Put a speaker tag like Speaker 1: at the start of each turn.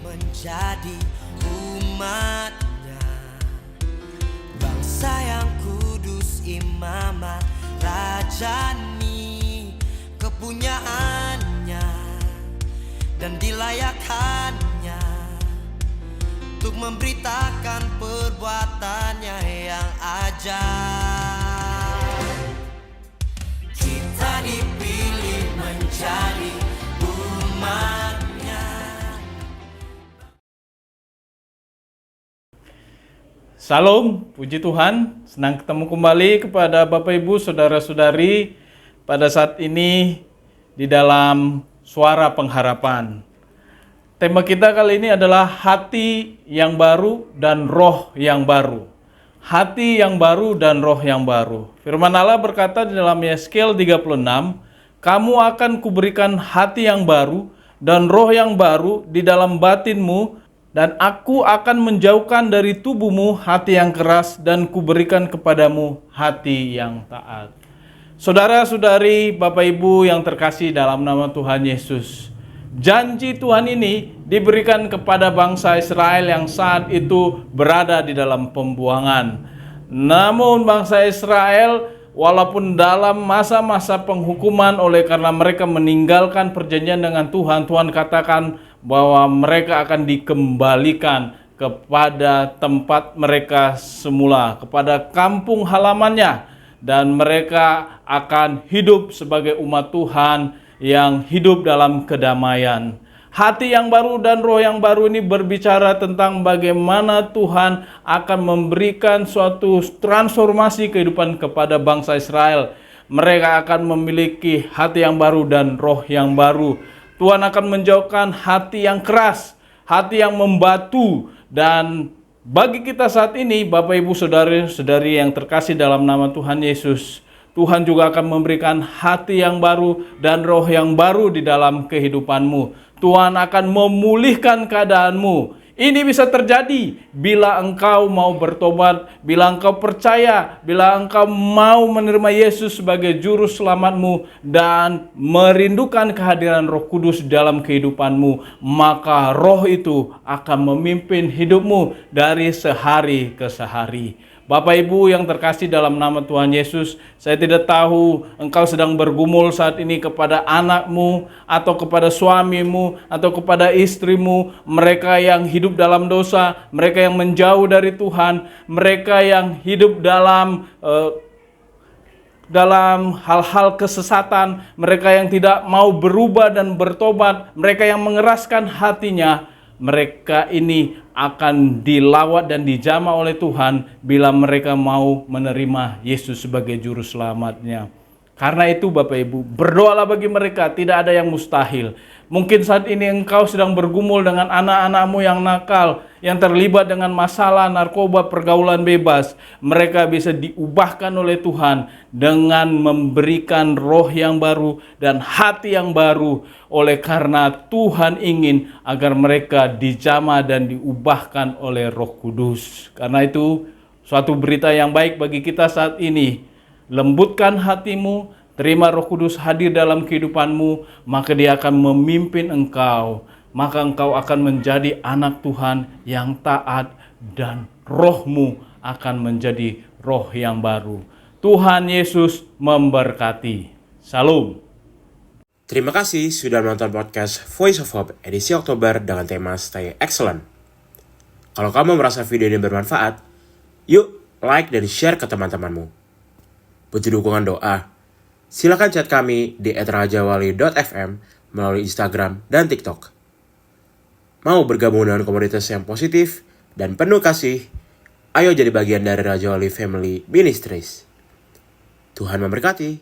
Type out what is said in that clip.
Speaker 1: menjadi umatnya, bangsa yang kudus, imamat, rajani kepunyaannya, dan dilayakkannya untuk memberitakan perbuatannya yang ajaib. Kita dipilih menjadi umatnya.
Speaker 2: Salam, puji Tuhan, senang ketemu kembali kepada Bapak Ibu, Saudara-saudari pada saat ini di dalam Suara Pengharapan. Tema kita kali ini adalah hati yang baru dan roh yang baru. Hati yang baru dan roh yang baru. Firman Allah berkata di dalam Yesaya 36, "Kamu akan kuberikan hati yang baru dan roh yang baru di dalam batinmu, dan aku akan menjauhkan dari tubuhmu hati yang keras dan kuberikan kepadamu hati yang taat." Saudara-saudari, Bapak Ibu yang terkasih dalam nama Tuhan Yesus, janji Tuhan ini diberikan kepada bangsa Israel yang saat itu berada di dalam pembuangan. Namun bangsa Israel walaupun dalam masa-masa penghukuman oleh karena mereka meninggalkan perjanjian dengan Tuhan, Tuhan katakan bahwa mereka akan dikembalikan kepada tempat mereka semula, kepada kampung halamannya, dan mereka akan hidup sebagai umat Tuhan yang hidup dalam kedamaian. Hati yang baru dan roh yang baru ini berbicara tentang bagaimana Tuhan akan memberikan suatu transformasi kehidupan kepada bangsa Israel. Mereka akan memiliki hati yang baru dan roh yang baru. Tuhan akan menjauhkan hati yang keras, hati yang membatu. Dan bagi kita saat ini, Bapak Ibu Saudari-saudari yang terkasih dalam nama Tuhan Yesus, Tuhan juga akan memberikan hati yang baru dan roh yang baru di dalam kehidupanmu. Tuhan akan memulihkan keadaanmu. Ini bisa terjadi bila engkau mau bertobat, bila engkau percaya, bila engkau mau menerima Yesus sebagai juru selamatmu dan merindukan kehadiran Roh Kudus dalam kehidupanmu, maka Roh itu akan memimpin hidupmu dari sehari ke sehari. Bapak Ibu yang terkasih dalam nama Tuhan Yesus, saya tidak tahu engkau sedang bergumul saat ini kepada anakmu, atau kepada suamimu, atau kepada istrimu, mereka yang hidup dalam dosa, mereka yang menjauh dari Tuhan, mereka yang hidup dalam hal-hal kesesatan, mereka yang tidak mau berubah dan bertobat, mereka yang mengeraskan hatinya. Mereka ini akan dilawat dan dijamah oleh Tuhan bila mereka mau menerima Yesus sebagai juru selamatnya. Karena itu Bapak Ibu, berdoalah bagi mereka, tidak ada yang mustahil. Mungkin saat ini engkau sedang bergumul dengan anak-anakmu yang nakal, yang terlibat dengan masalah narkoba, pergaulan bebas. Mereka bisa diubahkan oleh Tuhan dengan memberikan roh yang baru dan hati yang baru. Oleh karena Tuhan ingin agar mereka dijamah dan diubahkan oleh Roh Kudus. Karena itu suatu berita yang baik bagi kita saat ini. Lembutkan hatimu, terima Roh Kudus hadir dalam kehidupanmu, maka Dia akan memimpin engkau. Maka engkau akan menjadi anak Tuhan yang taat dan rohmu akan menjadi roh yang baru. Tuhan Yesus memberkati. Salam.
Speaker 3: Terima kasih sudah menonton podcast Voice of Hope edisi Oktober dengan tema Stay Excellent. Kalau kamu merasa video ini bermanfaat, yuk like dan share ke teman-temanmu. Butuh dukungan doa? Silakan chat kami di @rajawali.fm melalui Instagram dan TikTok. Mau bergabung dengan komunitas yang positif dan penuh kasih? Ayo jadi bagian dari Raja Wali Family Ministries. Tuhan memberkati.